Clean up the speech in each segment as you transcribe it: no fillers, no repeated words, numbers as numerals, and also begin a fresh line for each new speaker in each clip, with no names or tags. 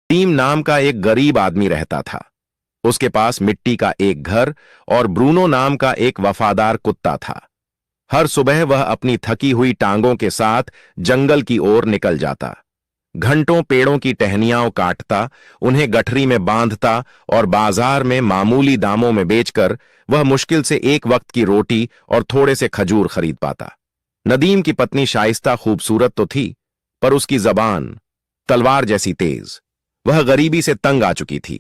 Team नाम का एक गरीब आदमी रहता था। उसके पास मिट्टी का एक घर और ब्रूनो नाम का एक वफादार कुत्ता था। हर सुबह वह अपनी थकी हुई टांगों के साथ जंगल की ओर निकल जाता। घंटों पेड़ों की टहनियां काटता, उन्हें गठरी में बांधता और बाजार में मामूली दामों में बेचकर वह मुश्किल से एक वक्त की रोटी और थोड़े से खजूर खरीद पाता। नदीम की पत्नी शाइस्ता खूबसूरत तो थी, पर उसकी जबान तलवार जैसी तेज। वह गरीबी से तंग आ चुकी थी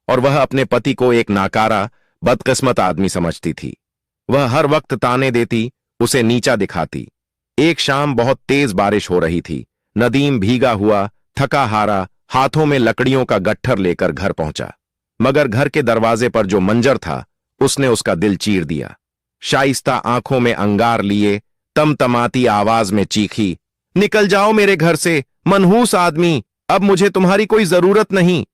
और वह अपने पति को एक नाकारा, बदकिस्मत आदमी समझती थी। वह हर वक्त ताने देती, उसे नीचा दिखाती। एक शाम बहुत तेज बारिश हो रही थी। नदीम भीगा हुआ, थका हारा, हाथों में लकड़ियों का गट्ठर लेकर घर पहुंचा। मगर घर के दरवाजे पर जो मंजर था, उसने उसका दिल चीर दिया। शाइस्ता आंखों में अंगार लिए तमतमाती आवाज में चीखी, निकल जाओ मेरे घर से, मनहूस आदमी, अब मुझे तुम्हारी कोई जरूरत नहीं।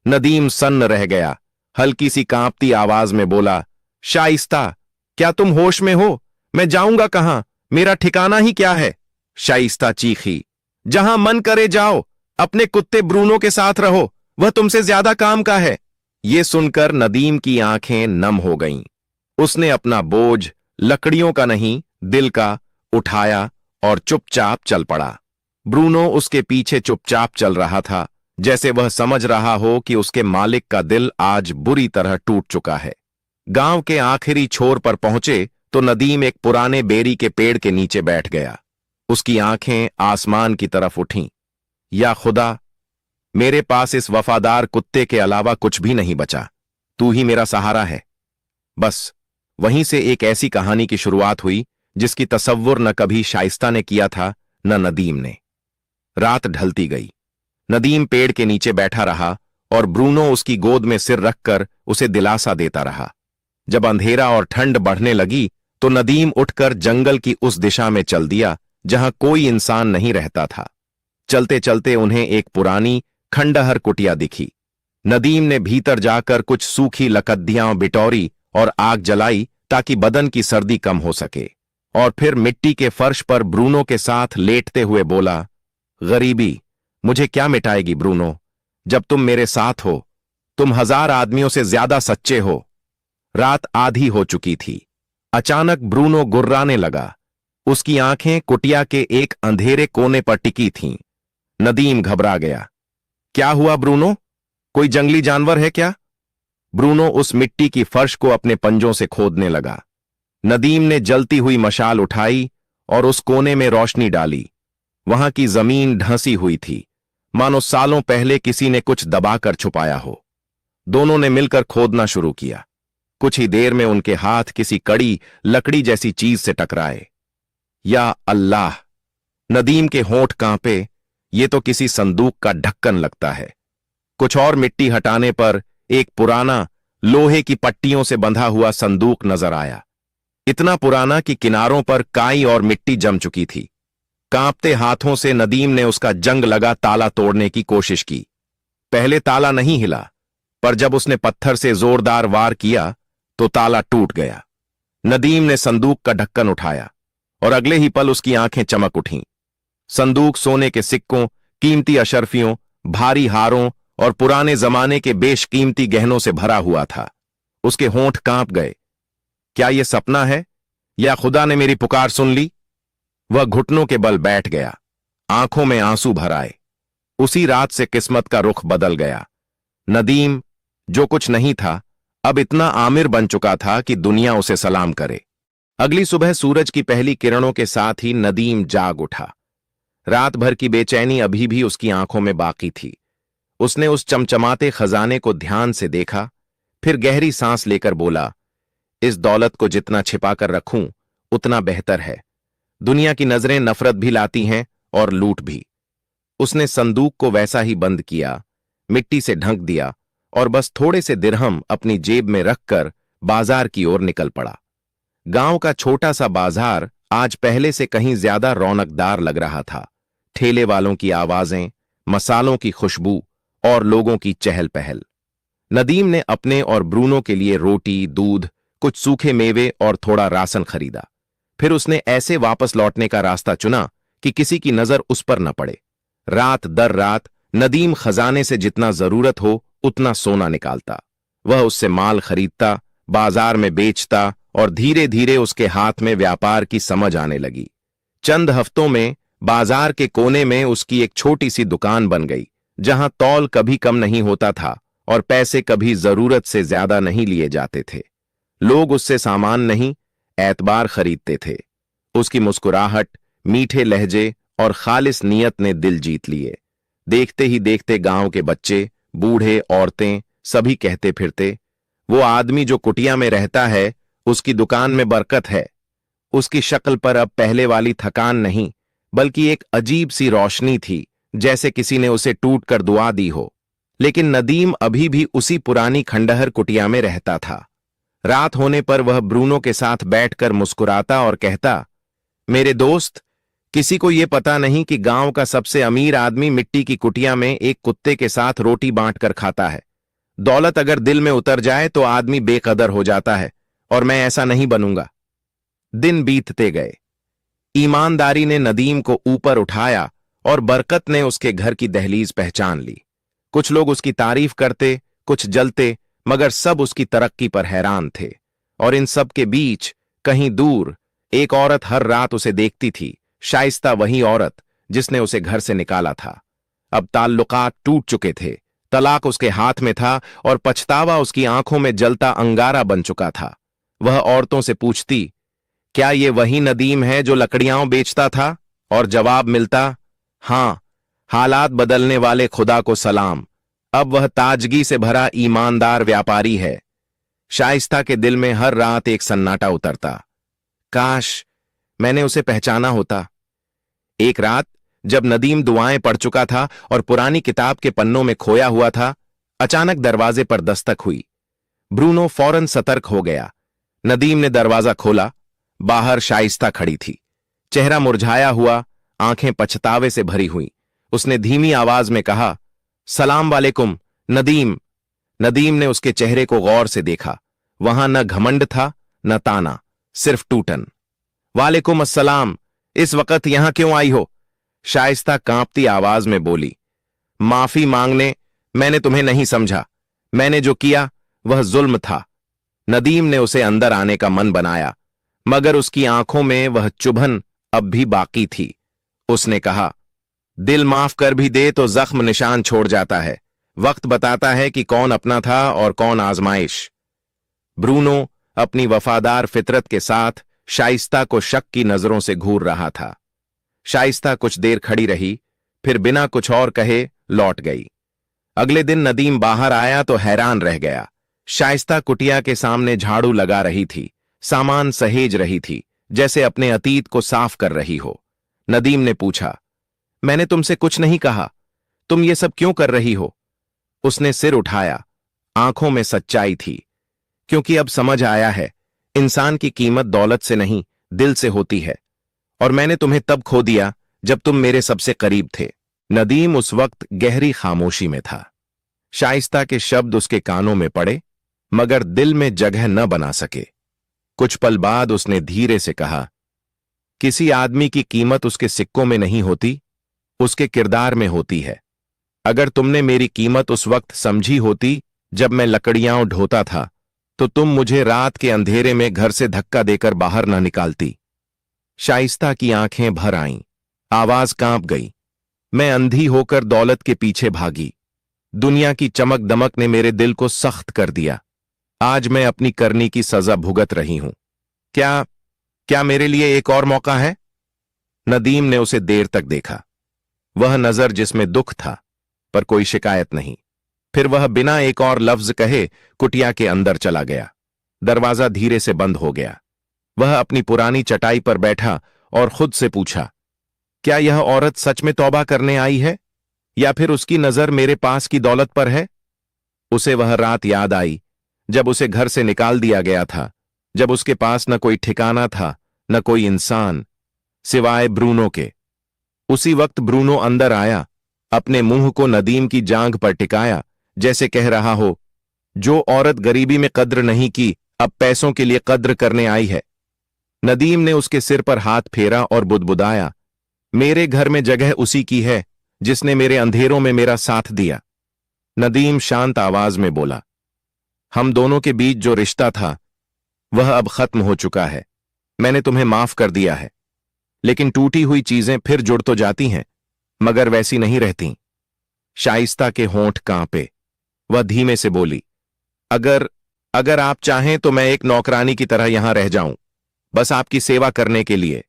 नदीम सन्न रह गया। हल्की सी कांपती आवाज में बोला, शाइस्ता, क्या तुम होश में हो? मैं जाऊंगा कहां? मेरा ठिकाना ही क्या है? शाइस्ता चीखी, जहां मन करे जाओ, अपने कुत्ते ब्रूनो के साथ रहो, वह तुमसे ज्यादा काम का है। ये सुनकर नदीम की आंखें नम हो गईं। उसने अपना बोझ, लकड़ियों का नहीं दिल का, उठाया और चुपचाप चल पड़ा। ब्रूनो उसके पीछे चुपचाप चल रहा था, जैसे वह समझ रहा हो कि उसके मालिक का दिल आज बुरी तरह टूट चुका है। गांव के आखिरी छोर पर पहुंचे तो नदीम एक पुराने बेरी के पेड़ के नीचे बैठ गया। उसकी आंखें आसमान की तरफ उठीं। या खुदा, मेरे पास इस वफादार कुत्ते के अलावा कुछ भी नहीं बचा। तू ही मेरा सहारा है। बस वहीं से एक ऐसी कहानी की शुरुआत हुई जिसकी तसव्वुर न कभी शाइस्ता ने किया था, न नदीम ने। रात ढलती गई। नदीम पेड़ के नीचे बैठा रहा और ब्रूनो उसकी गोद में सिर रखकर उसे दिलासा देता रहा। जब अंधेरा और ठंड बढ़ने लगी तो नदीम उठकर जंगल की उस दिशा में चल दिया जहां कोई इंसान नहीं रहता था। चलते चलते उन्हें एक पुरानी खंडहर कुटिया दिखी। नदीम ने भीतर जाकर कुछ सूखी लकड़ियां बिटौरी और आग जलाई ताकि बदन की सर्दी कम हो सके, और फिर मिट्टी के फर्श पर ब्रूनो के साथ लेटते हुए बोला, गरीबी मुझे क्या मिटाएगी ब्रूनो? जब तुम मेरे साथ हो, तुम 1000 आदमियों से ज्यादा सच्चे हो। रात आधी हो चुकी थी। अचानक ब्रूनो गुर्राने लगा। उसकी आंखें कुटिया के एक अंधेरे कोने पर टिकी थीं। नदीम घबरा गया। क्या हुआ ब्रूनो? कोई जंगली जानवर है क्या? ब्रूनो उस मिट्टी की फर्श को अपने पंजों से खोदने लगा। नदीम ने जलती हुई मशाल उठाई और उस कोने में रोशनी डाली। वहां की जमीन ढंसी हुई थी, मानो सालों पहले किसी ने कुछ दबाकर छुपाया हो। दोनों ने मिलकर खोदना शुरू किया। कुछ ही देर में उनके हाथ किसी कड़ी लकड़ी जैसी चीज से टकराए। या अल्लाह! नदीम के होंठ कांपे। ये तो किसी संदूक का ढक्कन लगता है। कुछ और मिट्टी हटाने पर एक पुराना, लोहे की पट्टियों से बंधा हुआ संदूक नजर आया। इतना पुराना कि किनारों पर काई और मिट्टी जम चुकी थी। कांपते हाथों से नदीम ने उसका जंग लगा ताला तोड़ने की कोशिश की। पहले ताला नहीं हिला, पर जब उसने पत्थर से जोरदार वार किया तो ताला टूट गया। नदीम ने संदूक का ढक्कन उठाया और अगले ही पल उसकी आंखें चमक उठीं। संदूक सोने के सिक्कों, कीमती अशर्फियों, भारी हारों और पुराने जमाने के बेशकीमती गहनों से भरा हुआ था। उसके होंठ कांप गए। क्या यह सपना है या खुदा ने मेरी पुकार सुन ली? वह घुटनों के बल बैठ गया, आंखों में आंसू भर आए। उसी रात से किस्मत का रुख बदल गया। नदीम, जो कुछ नहीं था, अब इतना आमिर बन चुका था कि दुनिया उसे सलाम करे। अगली सुबह सूरज की पहली किरणों के साथ ही नदीम जाग उठा। रात भर की बेचैनी अभी भी उसकी आंखों में बाकी थी। उसने उस चमचमाते खजाने को ध्यान से देखा, फिर गहरी सांस लेकर बोला, इस दौलत को जितना छिपाकर रखूं उतना बेहतर है। दुनिया की नजरें नफरत भी लाती हैं और लूट भी। उसने संदूक को वैसा ही बंद किया, मिट्टी से ढक दिया और बस थोड़े से दिरहम अपनी जेब में रखकर बाजार की ओर निकल पड़ा। गांव का छोटा सा बाजार आज पहले से कहीं ज्यादा रौनकदार लग रहा था। ठेले वालों की आवाजें, मसालों की खुशबू और लोगों की चहल पहल। नदीम ने अपने और ब्रूनो के लिए रोटी, दूध, कुछ सूखे मेवे और थोड़ा राशन खरीदा। फिर उसने ऐसे वापस लौटने का रास्ता चुना कि किसी की नजर उस पर न पड़े। रात दर रात नदीम खजाने से जितना जरूरत हो उतना सोना निकालता। वह उससे माल खरीदता, बाजार में बेचता और धीरे धीरे उसके हाथ में व्यापार की समझ आने लगी। चंद हफ्तों में बाजार के कोने में उसकी एक छोटी सी दुकान बन गई, जहां तौल कभी कम नहीं होता था और पैसे कभी जरूरत से ज्यादा नहीं लिए जाते थे। लोग उससे सामान नहीं, एतबार खरीदते थे। उसकी मुस्कुराहट, मीठे लहजे और खालिस नियत ने दिल जीत लिए। देखते ही देखते गांव के बच्चे, बूढ़े, औरतें सभी कहते फिरते, वो आदमी जो कुटिया में रहता है, उसकी दुकान में बरकत है। उसकी शक्ल पर अब पहले वाली थकान नहीं, बल्कि एक अजीब सी रोशनी थी, जैसे किसी ने उसे टूट कर दुआ दी हो। लेकिन नदीम अभी भी उसी पुरानी खंडहर कुटिया में रहता था। रात होने पर वह ब्रूनो के साथ बैठकर मुस्कुराता और कहता, मेरे दोस्त, किसी को यह पता नहीं कि गांव का सबसे अमीर आदमी मिट्टी की कुटिया में एक कुत्ते के साथ रोटी बांटकर खाता है। दौलत अगर दिल में उतर जाए तो आदमी बेकदर हो जाता है, और मैं ऐसा नहीं बनूंगा। दिन बीतते गए। ईमानदारी ने नदीम को ऊपर उठाया और बरकत ने उसके घर की दहलीज पहचान ली। कुछ लोग उसकी तारीफ करते, कुछ जलते, मगर सब उसकी तरक्की पर हैरान थे। और इन सब के बीच कहीं दूर एक औरत हर रात उसे देखती थी, शाइस्ता, वही औरत जिसने उसे घर से निकाला था। अब ताल्लुकात टूट चुके थे, तलाक उसके हाथ में था और पछतावा उसकी आंखों में जलता अंगारा बन चुका था। वह औरतों से पूछती, क्या ये वही नदीम है जो लकड़ियां बेचता था? और जवाब मिलता, हां, हालात बदलने वाले खुदा को सलाम, अब वह ताजगी से भरा ईमानदार व्यापारी है। शाइस्ता के दिल में हर रात एक सन्नाटा उतरता, काश मैंने उसे पहचाना होता। एक रात जब नदीम दुआएं पढ़ चुका था और पुरानी किताब के पन्नों में खोया हुआ था, अचानक दरवाजे पर दस्तक हुई। ब्रूनो फौरन सतर्क हो गया। नदीम ने दरवाजा खोला। बाहर शाइस्ता खड़ी थी, चेहरा मुरझाया हुआ, आंखें पछतावे से भरी हुई। उसने धीमी आवाज में कहा, सलाम वालेकुम नदीम। नदीम ने उसके चेहरे को गौर से देखा। वहां न घमंड था, न ताना, सिर्फ टूटन। वालेकुम अस्सलाम, इस वक्त यहां क्यों आई हो? शाइस्ता कांपती आवाज में बोली, माफी मांगने, मैंने तुम्हें नहीं समझा। मैंने जो किया वह जुल्म था। नदीम ने उसे अंदर आने का मन बनाया, मगर उसकी आंखों में वह चुभन अब भी बाकी थी। उसने कहा, दिल माफ कर भी दे तो जख्म निशान छोड़ जाता है। वक्त बताता है कि कौन अपना था और कौन आजमाइश। ब्रूनो अपनी वफादार फितरत के साथ शाइस्ता को शक की नजरों से घूर रहा था। शाइस्ता कुछ देर खड़ी रही, फिर बिना कुछ और कहे लौट गई। अगले दिन नदीम बाहर आया तो हैरान रह गया। शाइस्ता कुटिया के सामने झाड़ू लगा रही थी, सामान सहेज रही थी, जैसे अपने अतीत को साफ कर रही हो। नदीम ने पूछा, मैंने तुमसे कुछ नहीं कहा, तुम ये सब क्यों कर रही हो? उसने सिर उठाया, आंखों में सच्चाई थी, क्योंकि अब समझ आया है, इंसान की कीमत दौलत से नहीं, दिल से होती है। और मैंने तुम्हें तब खो दिया जब तुम मेरे सबसे करीब थे। नदीम उस वक्त गहरी खामोशी में था। शाइस्ता के शब्द उसके कानों में पड़े, मगर दिल में जगह न बना सके। कुछ पल बाद उसने धीरे से कहा, किसी आदमी की कीमत उसके सिक्कों में नहीं होती, उसके किरदार में होती है। अगर तुमने मेरी कीमत उस वक्त समझी होती जब मैं लकड़ियां ढोता था, तो तुम मुझे रात के अंधेरे में घर से धक्का देकर बाहर न निकालती। शाइस्ता की आंखें भर आईं, आवाज कांप गई। मैं अंधी होकर दौलत के पीछे भागी। दुनिया की चमक दमक ने मेरे दिल को सख्त कर दिया। आज मैं अपनी करनी की सजा भुगत रही हूं। क्या मेरे लिए एक और मौका है? नदीम ने उसे देर तक देखा, वह नजर जिसमें दुख था, पर कोई शिकायत नहीं। फिर वह बिना एक और लफ्ज कहे कुटिया के अंदर चला गया। दरवाजा धीरे से बंद हो गया। वह अपनी पुरानी चटाई पर बैठा और खुद से पूछा, क्या यह औरत सच में तौबा करने आई है, या फिर उसकी नजर मेरे पास की दौलत पर है? उसे वह रात याद आई जब उसे घर से निकाल दिया गया था, जब उसके पास न कोई ठिकाना था, न कोई इंसान, सिवाय ब्रूनो के। उसी वक्त ब्रूनो अंदर आया, अपने मुंह को नदीम की जांघ पर टिकाया, जैसे कह रहा हो, जो औरत गरीबी में कद्र नहीं की, अब पैसों के लिए कद्र करने आई है। नदीम ने उसके सिर पर हाथ फेरा और बुदबुदाया, मेरे घर में जगह उसी की है जिसने मेरे अंधेरों में मेरा साथ दिया। नदीम शांत आवाज में बोला, हम दोनों के बीच जो रिश्ता था वह अब खत्म हो चुका है। मैंने तुम्हें माफ कर दिया है, लेकिन टूटी हुई चीजें फिर जुड़ तो जाती हैं, मगर वैसी नहीं रहती। शाइस्ता के होंठ कांपे। वह धीमे से बोली, अगर अगर आप चाहें तो मैं एक नौकरानी की तरह यहां रह जाऊं, बस आपकी सेवा करने के लिए।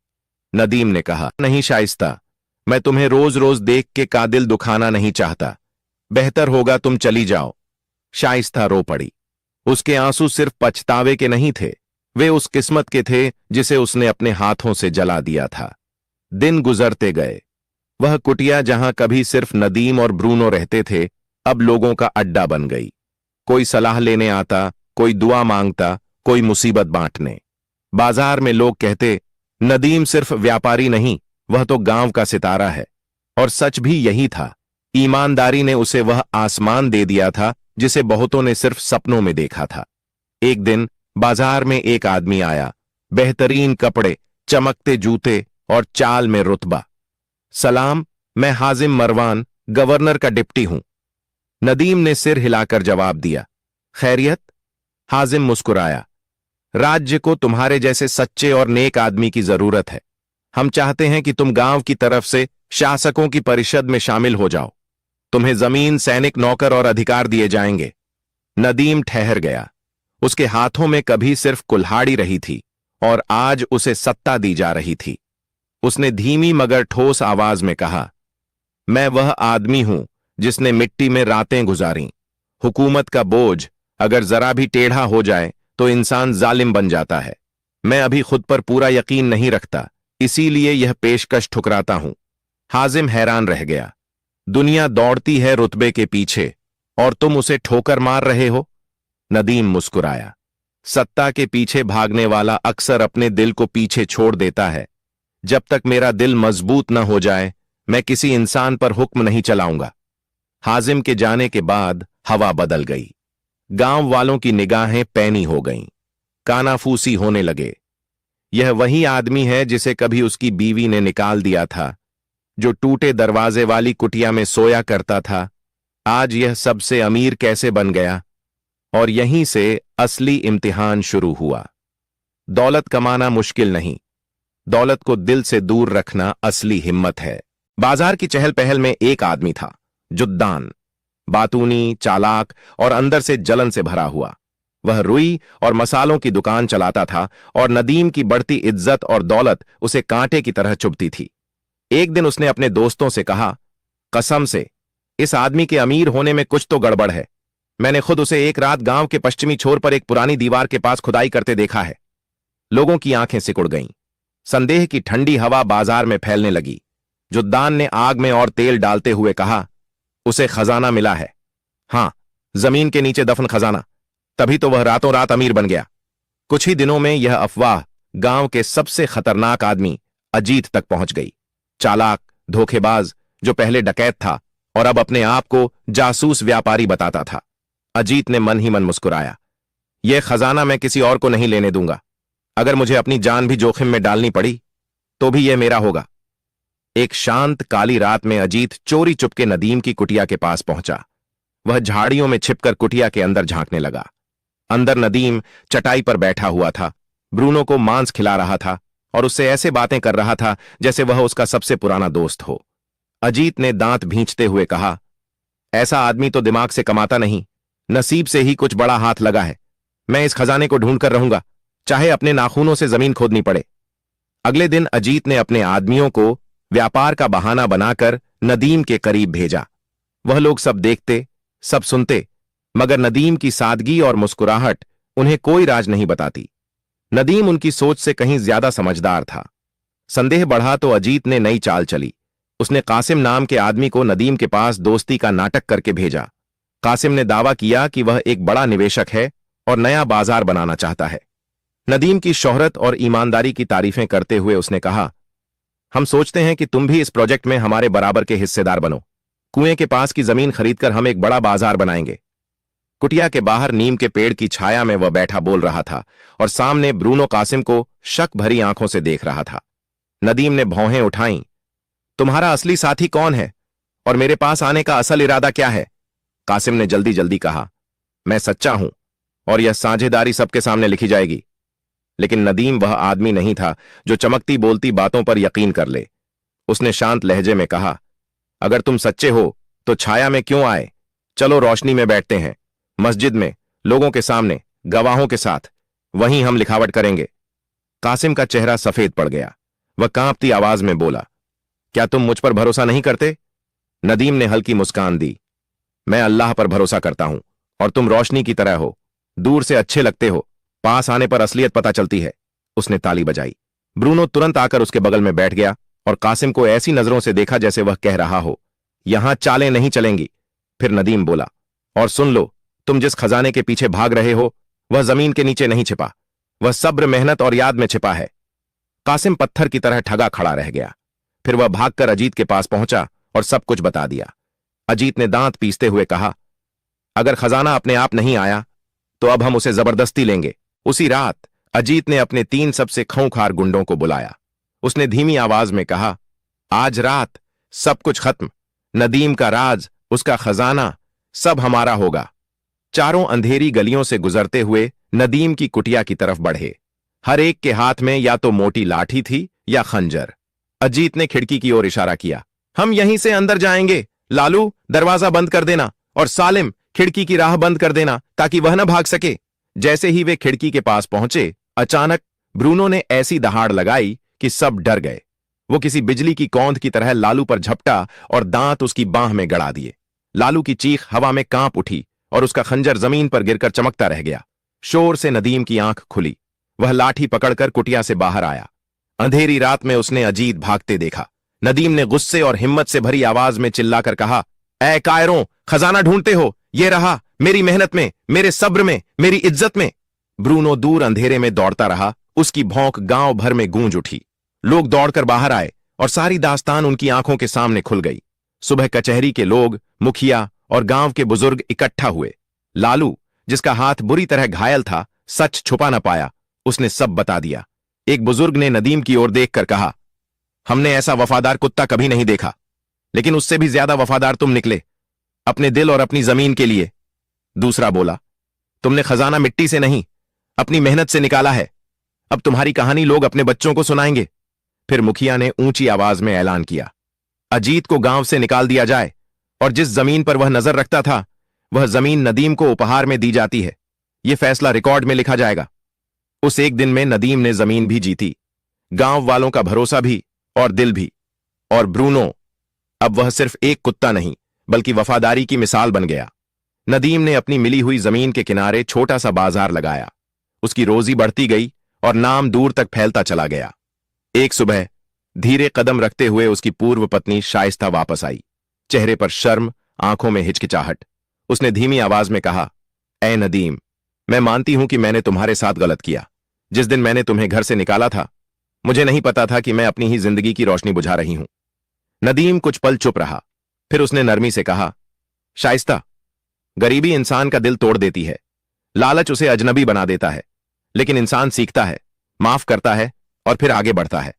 नदीम ने कहा, नहीं शाइस्ता, मैं तुम्हें रोज रोज देख के का दिल दुखाना नहीं चाहता। बेहतर होगा तुम चली जाओ। शाइस्ता रो पड़ी। उसके आंसू सिर्फ पछतावे के नहीं थे, वे उस किस्मत के थे जिसे उसने अपने हाथों से जला दिया था। दिन गुजरते गए। वह कुटिया जहां कभी सिर्फ नदीम और ब्रूनो रहते थे, अब लोगों का अड्डा बन गई। कोई सलाह लेने आता, कोई दुआ मांगता, कोई मुसीबत बांटने। बाजार में लोग कहते, नदीम सिर्फ व्यापारी नहीं, वह तो गांव का सितारा है। और सच भी यही था। ईमानदारी ने उसे वह आसमान दे दिया था जिसे बहुतों ने सिर्फ सपनों में देखा था। एक दिन बाजार में एक आदमी आया, बेहतरीन कपड़े, चमकते जूते और चाल में रुतबा। सलाम, मैं हाजिम मरवान, गवर्नर का डिप्टी हूं। नदीम ने सिर हिलाकर जवाब दिया, खैरियत? हाजिम मुस्कुराया, राज्य को तुम्हारे जैसे सच्चे और नेक आदमी की जरूरत है। हम चाहते हैं कि तुम गांव की तरफ से शासकों की परिषद में शामिल हो जाओ। तुम्हें जमीन, सैनिक, नौकर और अधिकार दिए जाएंगे। नदीम ठहर गया। उसके हाथों में कभी सिर्फ कुल्हाड़ी रही थी और आज उसे सत्ता दी जा रही थी। उसने धीमी मगर ठोस आवाज में कहा, मैं वह आदमी हूं जिसने मिट्टी में रातें गुजारी। हुकूमत का बोझ अगर जरा भी टेढ़ा हो जाए तो इंसान जालिम बन जाता है। मैं अभी खुद पर पूरा यकीन नहीं रखता, इसीलिए यह पेशकश ठुकराता हूं। हाजिम हैरान रह गया। दुनिया दौड़ती है रुतबे के पीछे और तुम उसे ठोकर मार रहे हो? नदीम मुस्कुराया, सत्ता के पीछे भागने वाला अक्सर अपने दिल को पीछे छोड़ देता है। जब तक मेरा दिल मजबूत न हो जाए, मैं किसी इंसान पर हुक्म नहीं चलाऊंगा। हाजिम के जाने के बाद हवा बदल गई। गांव वालों की निगाहें पैनी हो गईं, कानाफूसी होने लगे। यह वही आदमी है जिसे कभी उसकी बीवी ने निकाल दिया था, जो टूटे दरवाजे वाली कुटिया में सोया करता था। आज यह सबसे अमीर कैसे बन गया? और यहीं से असली इम्तिहान शुरू हुआ। दौलत कमाना मुश्किल नहीं, दौलत को दिल से दूर रखना असली हिम्मत है। बाजार की चहल पहल में एक आदमी था, जुद्दान, बातूनी, चालाक और अंदर से जलन से भरा हुआ। वह रुई और मसालों की दुकान चलाता था और नदीम की बढ़ती इज्जत और दौलत उसे कांटे की तरह चुभती थी। एक दिन उसने अपने दोस्तों से कहा, कसम से इस आदमी के अमीर होने में कुछ तो गड़बड़ है। मैंने खुद उसे एक रात गांव के पश्चिमी छोर पर एक पुरानी दीवार के पास खुदाई करते देखा है। लोगों की आंखें सिकुड़ गईं। संदेह की ठंडी हवा बाजार में फैलने लगी। जुद्दान ने आग में और तेल डालते हुए कहा, उसे खजाना मिला है। हां, जमीन के नीचे दफन खजाना। तभी तो वह रातों रात अमीर बन गया। कुछ ही दिनों में यह अफवाह गांव के सबसे खतरनाक आदमी अजीत तक पहुंच गई। चालाक, धोखेबाज, जो पहले डकैत था और अब अपने आप को जासूस व्यापारी बताता था। अजीत ने मन ही मन मुस्कुराया, यह खजाना मैं किसी और को नहीं लेने दूंगा। अगर मुझे अपनी जान भी जोखिम में डालनी पड़ी तो भी यह मेरा होगा। एक शांत काली रात में अजीत चोरी चुपके नदीम की कुटिया के पास पहुंचा। वह झाड़ियों में छिपकर कुटिया के अंदर झांकने लगा। अंदर नदीम चटाई पर बैठा हुआ था, ब्रूनो को मांस खिला रहा था और उससे ऐसे बातें कर रहा था जैसे वह उसका सबसे पुराना दोस्त हो। अजीत ने दांत भींचते हुए कहा, ऐसा आदमी तो दिमाग से कमाता नहीं, नसीब से ही कुछ बड़ा हाथ लगा है। मैं इस खजाने को ढूंढकर रहूंगा, चाहे अपने नाखूनों से जमीन खोदनी पड़े। अगले दिन अजीत ने अपने आदमियों को व्यापार का बहाना बनाकर नदीम के करीब भेजा। वह लोग सब देखते, सब सुनते, मगर नदीम की सादगी और मुस्कुराहट उन्हें कोई राज नहीं बताती। नदीम उनकी सोच से कहीं ज्यादा समझदार था। संदेह बढ़ा तो अजीत ने नई चाल चली। उसने कासिम नाम के आदमी को नदीम के पास दोस्ती का नाटक करके भेजा। कासिम ने दावा किया कि वह एक बड़ा निवेशक है और नया बाजार बनाना चाहता है। नदीम की शोहरत और ईमानदारी की तारीफें करते हुए उसने कहा, हम सोचते हैं कि तुम भी इस प्रोजेक्ट में हमारे बराबर के हिस्सेदार बनो। कुएं के पास की जमीन खरीदकर हम एक बड़ा बाजार बनाएंगे। कुटिया के बाहर नीम के पेड़ की छाया में वह बैठा बोल रहा था और सामने ब्रूनो कासिम को शक भरी आंखों से देख रहा था। नदीम ने भौहें उठाईं। तुम्हारा असली साथी कौन है? और मेरे पास आने का असल इरादा क्या है? कासिम ने जल्दी जल्दी कहा, मैं सच्चा हूं और यह साझेदारी सबके सामने लिखी जाएगी। लेकिन नदीम वह आदमी नहीं था जो चमकती बोलती बातों पर यकीन कर ले। उसने शांत लहजे में कहा, अगर तुम सच्चे हो तो छाया में क्यों आए? चलो रोशनी में बैठते हैं, मस्जिद में, लोगों के सामने, गवाहों के साथ। वहीं हम लिखावट करेंगे। कासिम का चेहरा सफेद पड़ गया। वह कांपती आवाज में बोला, क्या तुम मुझ पर भरोसा नहीं करते? नदीम ने हल्की मुस्कान दी, मैं अल्लाह पर भरोसा करता हूं और तुम रोशनी की तरह हो, दूर से अच्छे लगते हो, पास आने पर असलियत पता चलती है। उसने ताली बजाई। ब्रूनो तुरंत आकर उसके बगल में बैठ गया और कासिम को ऐसी नजरों से देखा जैसे वह कह रहा हो, यहां चालें नहीं चलेंगी। फिर नदीम बोला, और सुन लो, तुम जिस खजाने के पीछे भाग रहे हो वह जमीन के नीचे नहीं छिपा, वह सब्र, मेहनत और याद में छिपा है। कासिम पत्थर की तरह ठगा खड़ा रह गया। फिर वह भागकर अजीत के पास पहुंचा और सब कुछ बता दिया। अजीत ने दांत पीसते हुए कहा, अगर खजाना अपने आप नहीं आया तो अब हम उसे जबरदस्ती लेंगे। उसी रात अजीत ने अपने 3 सबसे खूंखार गुंडों को बुलाया। उसने धीमी आवाज में कहा, आज रात सब कुछ खत्म, नदीम का राज, उसका खजाना, सब हमारा होगा। चारों अंधेरी गलियों से गुजरते हुए नदीम की कुटिया की तरफ बढ़े। हर एक के हाथ में या तो मोटी लाठी थी या खंजर। अजीत ने खिड़की की ओर इशारा किया, हम यहीं से अंदर जाएंगे। लालू, दरवाजा बंद कर देना, और सालिम, खिड़की की राह बंद कर देना ताकि वह न भाग सके। जैसे ही वे खिड़की के पास पहुंचे, अचानक ब्रूनो ने ऐसी दहाड़ लगाई कि सब डर गए। वो किसी बिजली की कौंध की तरह लालू पर झपटा और दांत उसकी बांह में गड़ा दिए। लालू की चीख हवा में कांप उठी और उसका खंजर जमीन पर गिरकर चमकता रह गया। शोर से नदीम की आंख खुली। वह लाठी पकड़कर कुटिया से बाहर आया। अंधेरी रात में उसने अजीत भागते देखा। नदीम ने गुस्से और हिम्मत से भरी आवाज में चिल्लाकर कहा, ऐ कायरों, खजाना ढूंढते हो? ये रहा, मेरी मेहनत में, मेरे सब्र में, मेरी इज्जत में। ब्रूनो दूर अंधेरे में दौड़ता रहा। उसकी भौंक गांव भर में गूंज उठी। लोग दौड़कर बाहर आए और सारी दास्तान उनकी आंखों के सामने खुल गई। सुबह कचहरी के लोग, मुखिया और गांव के बुजुर्ग इकट्ठा हुए। लालू, जिसका हाथ बुरी तरह घायल था, सच छुपा न पाया। उसने सब बता दिया। एक बुजुर्ग ने नदीम की ओर देखकर कहा, हमने ऐसा वफादार कुत्ता कभी नहीं देखा, लेकिन उससे भी ज्यादा वफादार तुम निकले, अपने दिल और अपनी जमीन के लिए। दूसरा बोला, तुमने खजाना मिट्टी से नहीं, अपनी मेहनत से निकाला है। अब तुम्हारी कहानी लोग अपने बच्चों को सुनाएंगे। फिर मुखिया ने ऊंची आवाज में ऐलान किया, अजीत को गांव से निकाल दिया जाए और जिस जमीन पर वह नजर रखता था वह जमीन नदीम को उपहार में दी जाती है। यह फैसला रिकॉर्ड में लिखा जाएगा। उस एक दिन में नदीम ने जमीन भी जीती, गांव वालों का भरोसा भी और दिल भी। और ब्रूनो, अब वह सिर्फ एक कुत्ता नहीं बल्कि वफादारी की मिसाल बन गया। नदीम ने अपनी मिली हुई जमीन के किनारे छोटा सा बाजार लगाया। उसकी रोजी बढ़ती गई और नाम दूर तक फैलता चला गया। एक सुबह धीरे कदम रखते हुए उसकी पूर्व पत्नी शाइस्ता वापस आई। चेहरे पर शर्म, आंखों में हिचकिचाहट। उसने धीमी आवाज में कहा, ऐ नदीम, मैं मानती हूं कि मैंने तुम्हारे साथ गलत किया। जिस दिन मैंने तुम्हें घर से निकाला था, मुझे नहीं पता था कि मैं अपनी ही जिंदगी की रोशनी बुझा रही हूं। नदीम कुछ पल चुप रहा। फिर उसने नरमी से कहा, शाइस्ता, गरीबी इंसान का दिल तोड़ देती है, लालच उसे अजनबी बना देता है, लेकिन इंसान सीखता है, माफ करता है और फिर आगे बढ़ता है।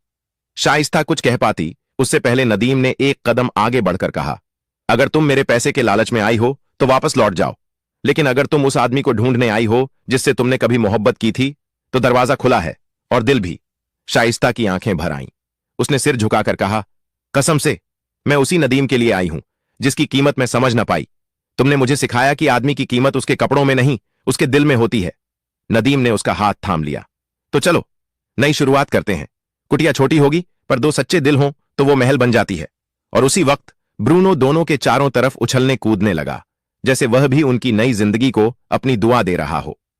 शाइस्ता कुछ कह पाती उससे पहले नदीम ने एक कदम आगे बढ़कर कहा, अगर तुम मेरे पैसे के लालच में आई हो तो वापस लौट जाओ, लेकिन अगर तुम उस आदमी को ढूंढने आई हो जिससे तुमने कभी मोहब्बत की थी तो दरवाजा खुला है और दिल भी। शाइस्ता की आंखें भर आईं। उसने सिर झुकाकर कहा, कसम से मैं उसी नदीम के लिए आई हूं जिसकी कीमत मैं समझ ना पाई। तुमने मुझे सिखाया कि आदमी की कीमत उसके कपड़ों में नहीं, उसके दिल में होती है। नदीम ने उसका हाथ थाम लिया। तो चलो नई शुरुआत करते हैं। कुटिया छोटी होगी पर 2 सच्चे दिल हों तो वो महल बन जाती है। और उसी वक्त ब्रूनो दोनों के चारों तरफ उछलने कूदने लगा, जैसे वह भी उनकी नई जिंदगी को अपनी दुआ दे रहा हो।